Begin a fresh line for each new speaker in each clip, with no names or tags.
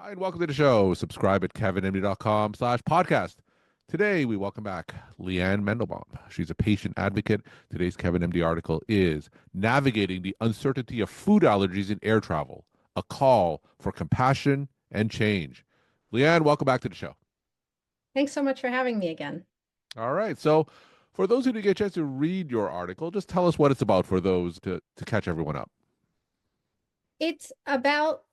Hi, and welcome to the show. Subscribe at kevinmd.com/podcast. Today, we welcome back Lianne Mandelbaum. She's a patient advocate. Today's Kevin MD article is Navigating the Uncertainty of Food Allergies in Air Travel, a call for compassion and change. Lianne, welcome back to the show.
Thanks so much for having me again.
All right. So, for those who didn't get a chance to read your article, just tell us what it's about for those to catch everyone up.
It's about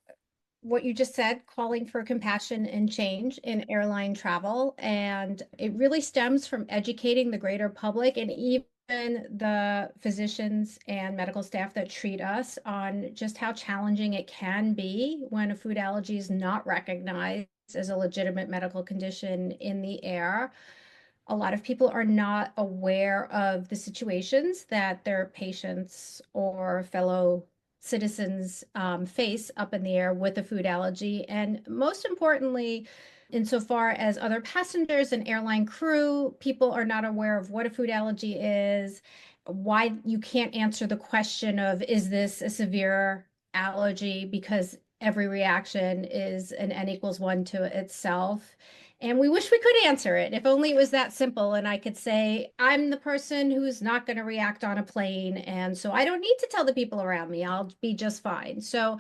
what you just said, calling for compassion and change in airline travel. And it really stems from educating the greater public and even the physicians and medical staff that treat us on just how challenging it can be when a food allergy is not recognized as a legitimate medical condition in the air. A lot of people are not aware of the situations that their patients or fellow citizens face up in the air with a food allergy. And most importantly, insofar as other passengers and airline crew, people are not aware of what a food allergy is, why you can't answer the question of, is this a severe allergy? Because every reaction is an N equals one to itself. And we wish we could answer it. If only it was that simple and I could say, I'm the person who's not going to react on a plane. And so I don't need to tell the people around me. I'll be just fine. So,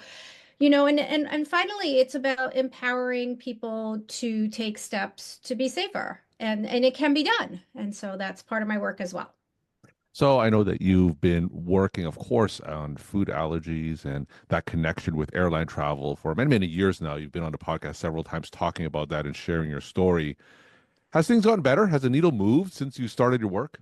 and finally, it's about empowering people to take steps to be safer. And it can be done. And so that's part of my work as well.
So I know that you've been working, of course, on food allergies and that connection with airline travel for many, many years now. You've been on the podcast several times talking about that and sharing your story. Has things gotten better? Has the needle moved since you started your work?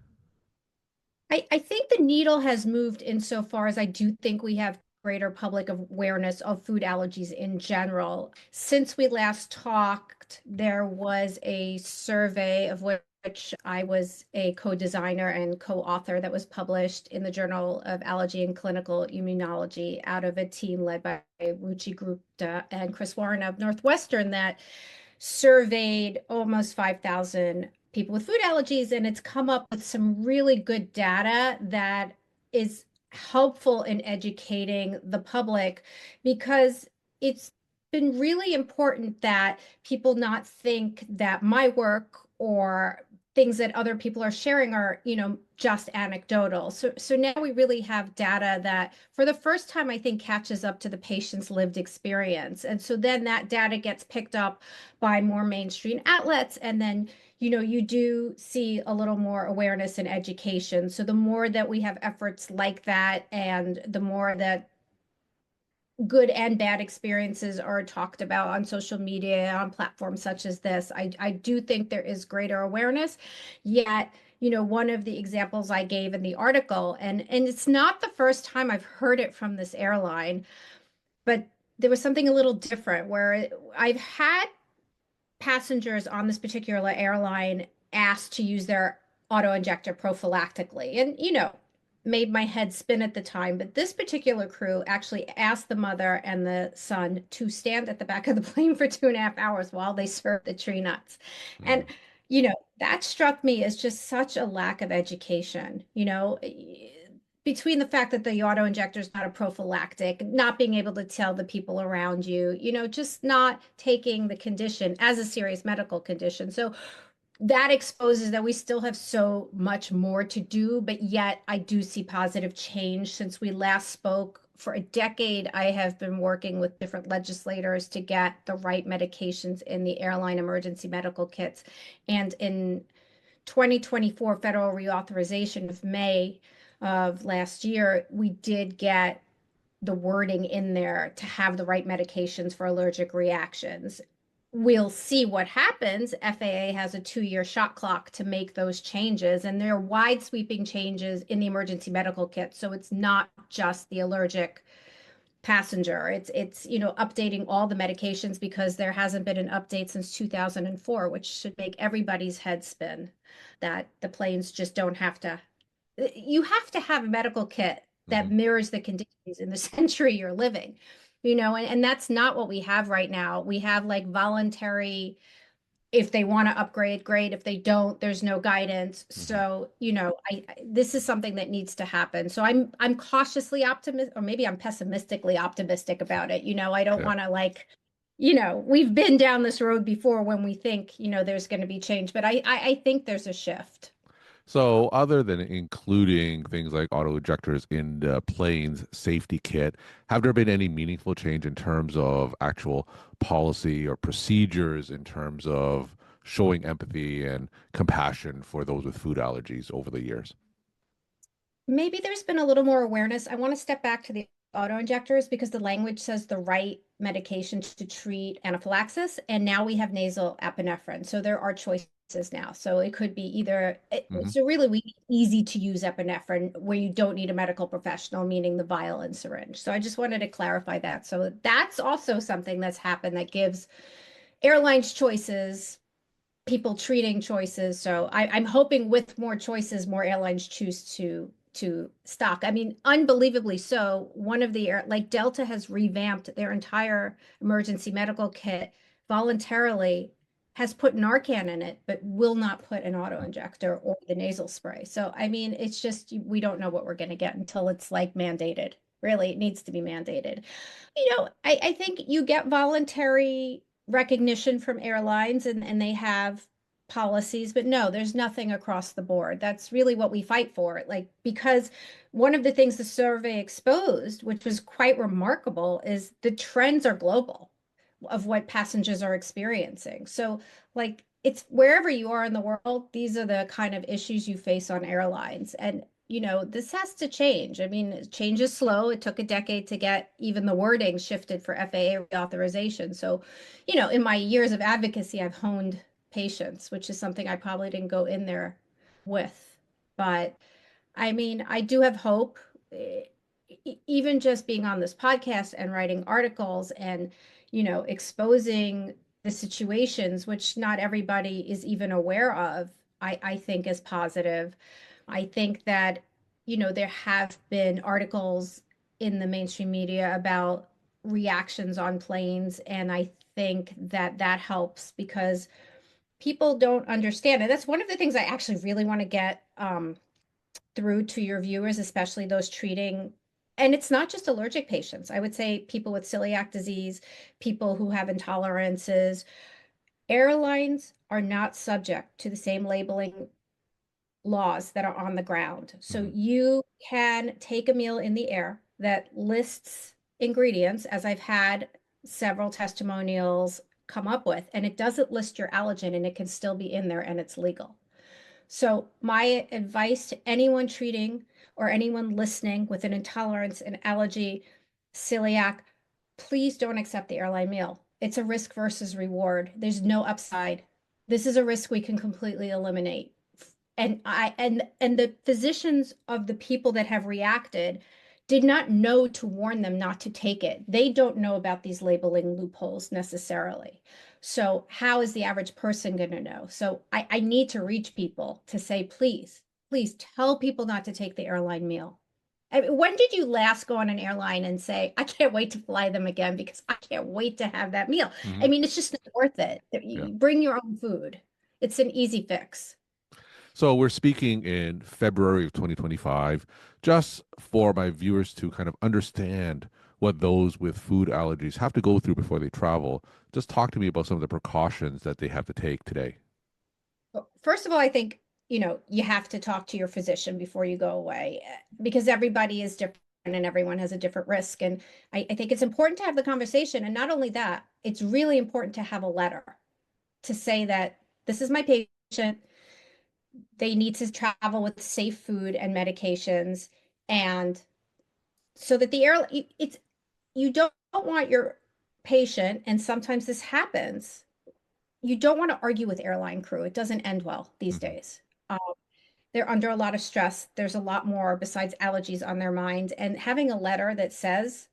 I think the needle has moved insofar as I do think we have greater public awareness of food allergies in general. Since we last talked, there was a survey of which I was a co-designer and co-author that was published in the Journal of Allergy and Clinical Immunology out of a team led by Ruchi Gupta and Chris Warren of Northwestern that surveyed almost 5,000 people with food allergies, and it's come up with some really good data that is helpful in educating the public because it's been really important that people not think that my work or things that other people are sharing are, just anecdotal. So now we really have data that for the first time, I think catches up to the patient's lived experience. And so then that data gets picked up by more mainstream outlets. And then, you do see a little more awareness and education. So the more that we have efforts like that and the more that good and bad experiences are talked about on social media, on platforms such as this, I do think there is greater awareness. Yet, one of the examples I gave in the article, and it's not the first time I've heard it from this airline, but there was something a little different where I've had passengers on this particular airline asked to use their auto injector prophylactically. And, made my head spin at the time. But this particular crew actually asked the mother and the son to stand at the back of the plane for 2.5 hours while they served the tree nuts. And,
Mm.
that struck me as just such a lack of education, between the fact that the auto injector is not a prophylactic, not being able to tell the people around you, just not taking the condition as a serious medical condition. So that exposes that we still have so much more to do, but yet I do see positive change since we last spoke. For a decade, I have been working with different legislators to get the right medications in the airline emergency medical kits. And in 2024 federal reauthorization of May of last year, we did get the wording in there to have the right medications for allergic reactions. We'll see what happens. FAA has a 2-year shot clock to make those changes, and there are wide sweeping changes in the emergency medical kit. So it's not just the allergic passenger. It's updating all the medications because there hasn't been an update since 2004, which should make everybody's head spin that the planes just don't have to. You have to have a medical kit that
Mhm.
mirrors the conditions in the century you're living, and that's not what we have right now. We have like voluntary, if they want to upgrade, great. If they don't, there's no guidance.
Mhm.
So, this is something that needs to happen. So I'm cautiously optimistic, or maybe I'm pessimistically optimistic about it. I don't
Okay.
want to we've been down this road before when we think, there's going to be change, but I think there's a shift.
So, other than including things like auto ejectors in the plane's safety kit, have there been any meaningful change in terms of actual policy or procedures in terms of showing empathy and compassion for those with food allergies over the years?
Maybe there's been a little more awareness. I want to step back to the auto injectors because the language says the right medication to treat anaphylaxis, and now we have nasal epinephrine. So there are choices now. So it could be either,
Hmm.
so really we need easy to use epinephrine where you don't need a medical professional, meaning the vial and syringe. So I just wanted to clarify that. So that's also something that's happened that gives airlines choices, people treating choices. So I'm hoping with more choices, more airlines choose to stock. I mean, unbelievably so. One of the like Delta has revamped their entire emergency medical kit voluntarily, has put Narcan in it, but will not put an auto injector or the nasal spray. So I mean, it's just we don't know what we're going to get until it's like mandated. Really, it needs to be mandated. I think you get voluntary recognition from airlines and they have policies, but no, there's nothing across the board. That's really what we fight for. Like, because one of the things the survey exposed, which was quite remarkable, is the trends are global of what passengers are experiencing. So, like, it's wherever you are in the world, these are the kind of issues you face on airlines. And this has to change. I mean, change is slow. It took a decade to get even the wording shifted for FAA reauthorization. So, in my years of advocacy, I've honed patience, which is something I probably didn't go in there with. But I mean, I do have hope. Even just being on this podcast and writing articles and, exposing the situations, which not everybody is even aware of, I think is positive. I think that, there have been articles in the mainstream media about reactions on planes, and I think that that helps because people don't understand. And that's one of the things I actually really want to get through to your viewers, especially those treating. And it's not just allergic patients. I would say people with celiac disease, people who have intolerances. Airlines are not subject to the same labeling laws that are on the ground. So
Hmm.
you can take a meal in the air that lists ingredients, as I've had several testimonials come up with, and it doesn't list your allergen and it can still be in there and it's legal. So my advice to anyone treating or anyone listening with an intolerance, an allergy, celiac, please don't accept the airline meal. It's a risk versus reward. There's no upside. This is a risk we can completely eliminate. And the physicians of the people that have reacted did not know to warn them not to take it. They don't know about these labeling loopholes necessarily. So how is the average person going to know? So I need to reach people to say, please tell people not to take the airline meal. I mean, when did you last go on an airline and say, I can't wait to fly them again because I can't wait to have that meal? I
Hmm.
mean, it's just not worth it.
Yeah.
You bring your own food. It's an easy fix.
So we're speaking in February of 2025, just for my viewers to kind of understand what those with food allergies have to go through before they travel. Just talk to me about some of the precautions that they have to take today.
Well, first of all, I think, you have to talk to your physician before you go away because everybody is different and everyone has a different risk. And I think it's important to have the conversation. And not only that, it's really important to have a letter to say that this is my patient. They need to travel with safe food and medications. And so that the air, it's, you don't want your patient, and sometimes this happens, you don't want to argue with airline crew. It doesn't end well these
Hmm.
days. Um, they're under a lot of stress. There's a lot more besides allergies on their mind. And having a letter that says,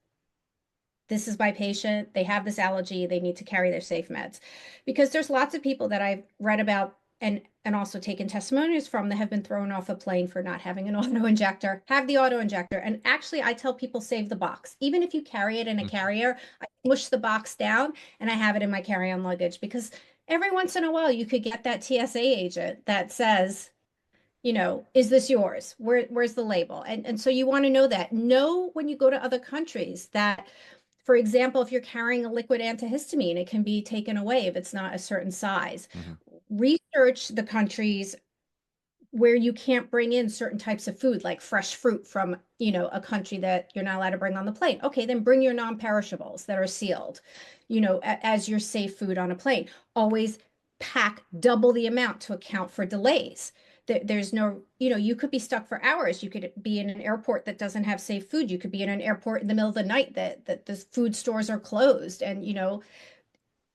this is my patient, they have this allergy, they need to carry their safe meds. Because there's lots of people that I've read about and also taken testimonials from that have been thrown off a plane for not having an auto injector, have the auto injector. And actually, I tell people save the box. Even if you carry it in a carrier, I push the box down and I have it in my carry-on luggage because every once in a while you could get that TSA agent that says, is this yours? Where's the label? And so you want to know that. Know when you go to other countries that For example, if you're carrying a liquid antihistamine, it can be taken away if it's not a certain size.
Hmm.
Research the countries where you can't bring in certain types of food, like fresh fruit from, a country that you're not allowed to bring on the plane. Okay, then bring your non-perishables that are sealed, as your safe food on a plane. Always pack double the amount to account for delays. There's no, you could be stuck for hours. You could be in an airport that doesn't have safe food. You could be in an airport in the middle of the night that the food stores are closed, and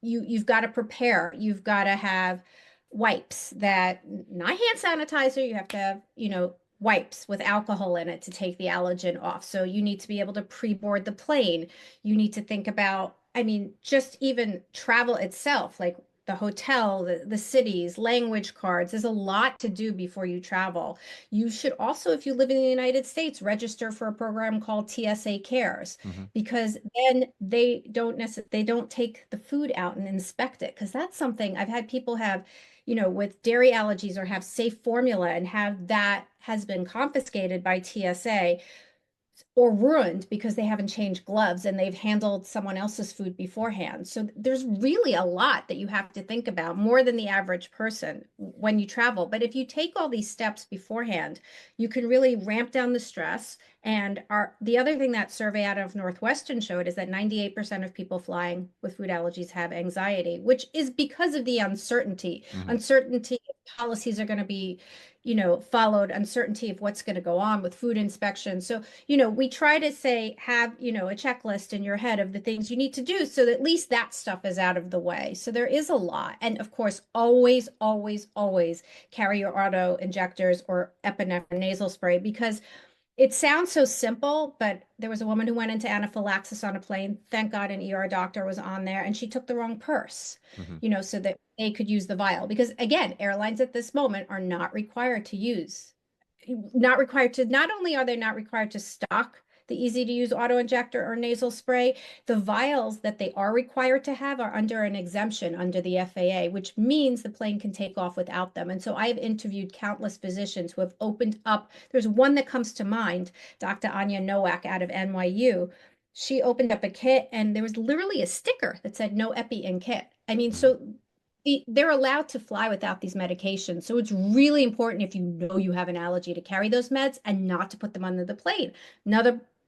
you've got to prepare. You've got to have wipes that, not hand sanitizer. You have to have, wipes with alcohol in it to take the allergen off. So you need to be able to pre-board the plane. You need to think about, I mean, just even travel itself, like the hotel, the cities, language cards. There's a lot to do before you travel. You should also, if you live in the United States, register for a program called TSA Cares,
Hmm.
because then they don't take the food out and inspect it, because that's something I've had people have, with dairy allergies, or have safe formula and have that has been confiscated by TSA or ruined because they haven't changed gloves and they've handled someone else's food beforehand. So there's really a lot that you have to think about, more than the average person when you travel. But if you take all these steps beforehand, you can really ramp down the stress. And the other thing that survey out of Northwestern showed is that 98% of people flying with food allergies have anxiety, which is because of the uncertainty.
Hmm.
Uncertainty if policies are going to be, followed, uncertainty of what's going to go on with food inspection. So we try to say, have, a checklist in your head of the things you need to do, so that at least that stuff is out of the way. So there is a lot. And of course, always, always, always carry your auto injectors or epinephrine nasal spray, because it sounds so simple, but there was a woman who went into anaphylaxis on a plane. Thank God an ER doctor was on there, and she took the wrong purse,
Hmm.
so that they could use the vial. Because again, airlines at this moment are not only are they not required to stock the easy to use auto injector or nasal spray, the vials that they are required to have are under an exemption under the FAA, which means the plane can take off without them. And so I have interviewed countless physicians who have opened up. There's one that comes to mind, Dr. Anya Nowak out of NYU. She opened up a kit and there was literally a sticker that said no epi in kit. I mean,
Hmm.
so they're allowed to fly without these medications. So it's really important, if you know you have an allergy, to carry those meds and not to put them under the plane.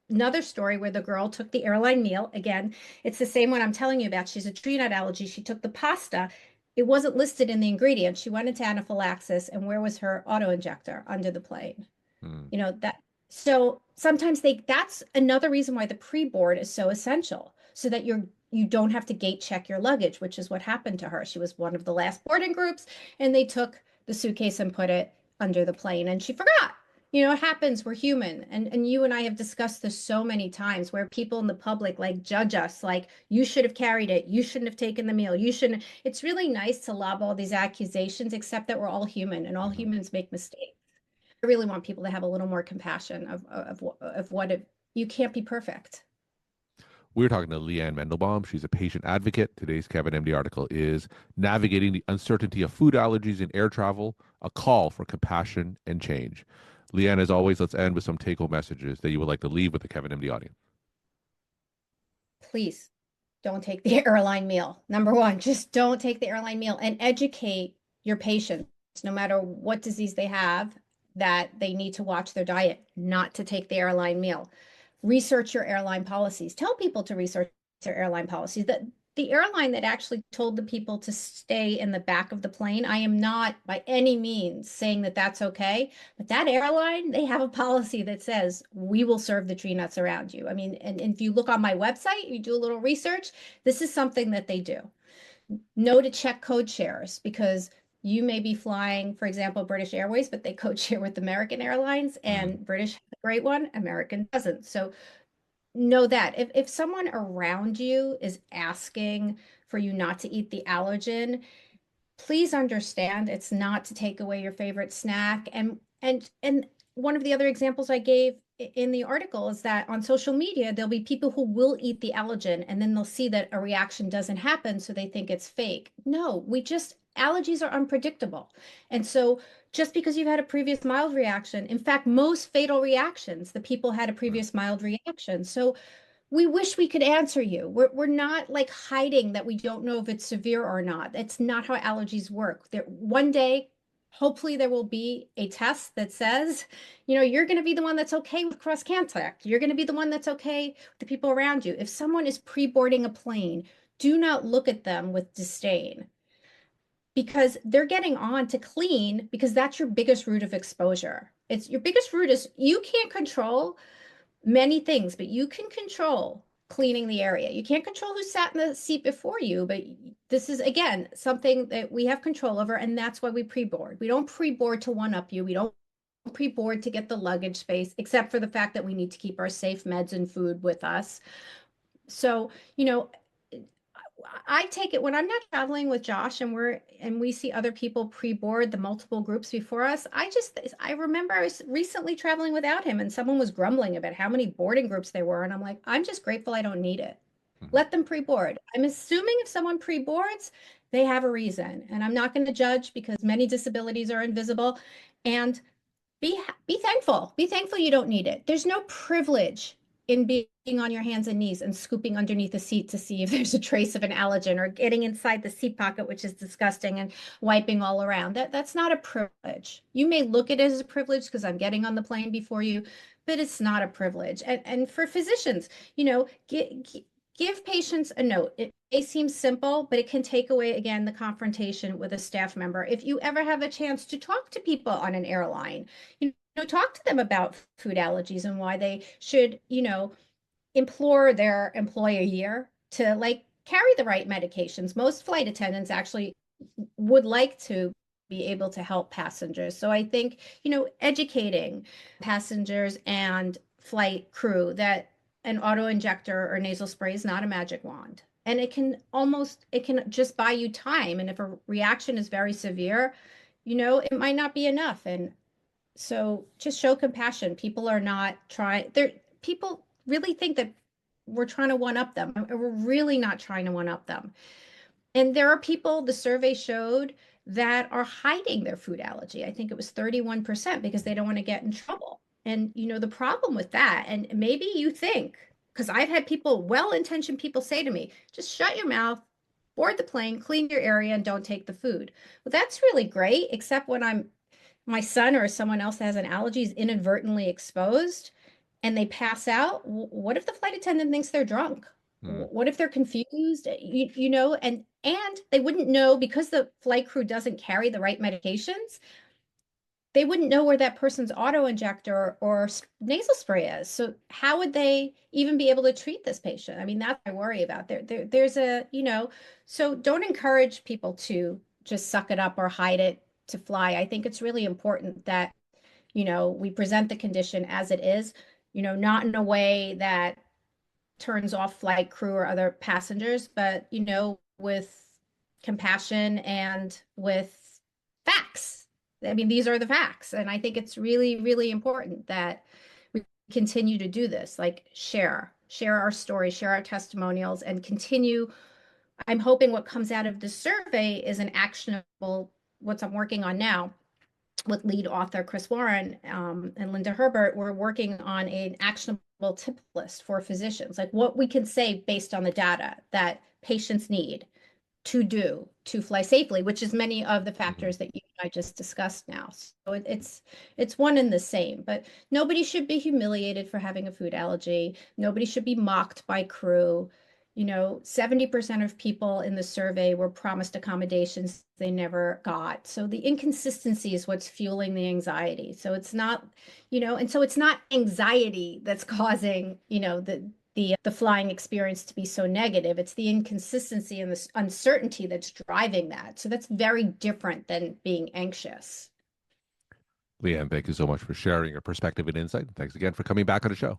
Another story where the girl took the airline meal. Again, it's the same one I'm telling you about. She's a tree nut allergy. She took the pasta. It wasn't listed in the ingredients. She went into anaphylaxis, and where was her auto injector? Under the plane.
Hmm.
That, so sometimes that's another reason why the pre-board is so essential, so that you don't have to gate check your luggage, which is what happened to her. She was one of the last boarding groups, and they took the suitcase and put it under the plane, and she forgot. It happens. We're human. And you and I have discussed this so many times, where people in the public like judge us, like, you should have carried it. You shouldn't have taken the meal. You shouldn't. It's really nice to lob all these accusations, except that we're all human and all
Hmm.
humans make mistakes. I really want people to have a little more compassion of what you can't be perfect.
We're talking to Lianne Mandelbaum. She's a patient advocate. Today's Kevin MD article is Navigating the Uncertainty of Food Allergies in Air Travel, a call for compassion and change. Lianne, as always, let's end with some take home messages that you would like to leave with the Kevin MD audience.
Please don't take the airline meal. Number one, just don't take the airline meal, and educate your patients, no matter what disease they have, that they need to watch their diet, not to take the airline meal. Research your airline policies. Tell people to research their airline policies. That the airline that actually told the people to stay in the back of the plane, I am not by any means saying that that's okay, but that airline, they have a policy that says we will serve the tree nuts around you. I mean, and if you look on my website, you do a little research, this is something that they do. Know to check code shares, because you may be flying, for example, British Airways, but they code share with American Airlines,
Mm.
and British has a great one, American doesn't. So know that if someone around you is asking for you not to eat the allergen, please understand it's not to take away your favorite snack. And one of the other examples I gave in the article is that on social media, there'll be people who will eat the allergen, and then they'll see that a reaction doesn't happen, so they think it's fake. No, allergies are unpredictable. And so just because you've had a previous mild reaction, in fact, most fatal reactions, the people had a
Mm.
previous mild reaction. So we wish we could answer you. We're not like hiding that we don't know if it's severe or not. That's not how allergies work. There, one day, hopefully there will be a test that says, you're going to be the one that's okay with cross contact. You're going to be the one that's okay with the people around you. If someone is pre-boarding a plane, do not look at them with disdain because they're getting on to clean because that's your biggest route of exposure. It's your biggest route is you can't control many things, but you can control cleaning the area. You can't control who sat in the seat before you, but this is again something that we have control over, and that's why we pre-board. We don't pre-board to one up you. We don't pre-board to get the luggage space, except for the fact that we need to keep our safe meds and food with us. So, I take it when I'm not traveling with Josh and we see other people pre-board the multiple groups before us. I remember I was recently traveling without him and someone was grumbling about how many boarding groups there were. And I'm like, I'm just grateful I don't need it.
Mhm.
Let them pre-board. I'm assuming if someone pre-boards, they have a reason. And I'm not going to judge because many disabilities are invisible. And be thankful. Be thankful you don't need it. There's no privilege in being on your hands and knees and scooping underneath the seat to see if there's a trace of an allergen or getting inside the seat pocket, which is disgusting, and wiping all around. That's not a privilege. You may look at it as a privilege because I'm getting on the plane before you, but it's not a privilege. And for physicians, give patients a note. It may seem simple, but it can take away, again, the confrontation with a staff member. If you ever have a chance to talk to people on an airline, talk to them about food allergies and why they should, implore their employer to like carry the right medications. Most flight attendants actually would like to be able to help passengers. So I think, educating passengers and flight crew that an auto injector or nasal spray is not a magic wand. And it can just buy you time. And if a reaction is very severe, it might not be enough. And so just show compassion. People are not trying, people really think that we're trying to one up them. We're really not trying to one up them. And there are people, the survey showed, that are hiding their food allergy. I think it was 31% because they don't want to get in trouble. And the problem with that, and maybe you think, because I've had people, well-intentioned people say to me, just shut your mouth, board the plane, clean your area, and don't take the food. Well, that's really great, except when my son or someone else that has an allergy is inadvertently exposed and they pass out. What if the flight attendant thinks they're drunk?
Mm.
What if they're confused? And they wouldn't know because the flight crew doesn't carry the right medications. They wouldn't know where that person's auto injector or nasal spray is. So how would they even be able to treat this patient? I mean, that's what I worry about. There's so don't encourage people to just suck it up or hide it to fly. I think it's really important that, we present the condition as it is, not in a way that turns off flight crew or other passengers, but, with compassion and with facts. I mean, these are the facts. And I think it's really, really important that we continue to do this, like share our story, share our testimonials, and continue. I'm hoping what comes out of this survey is an actionable, what I'm working on now with lead author Chris Warren and Linda Herbert. We're working on an actionable tip list for physicians, like what we can say based on the data that patients need to do to fly safely, which is many of the
Mhm.
factors that you and I just discussed now. So it's one and the same, but nobody should be humiliated for having a food allergy. Nobody should be mocked by crew. 70% of people in the survey were promised accommodations they never got. So the inconsistency is what's fueling the anxiety. So it's not, and so it's not anxiety that's causing, the flying experience to be so negative. It's the inconsistency and the uncertainty that's driving that. So that's very different than being anxious.
Lianne, thank you so much for sharing your perspective and insight. Thanks again for coming back on the show.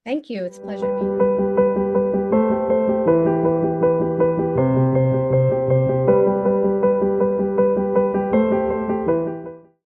Thank you. It's a pleasure to be here.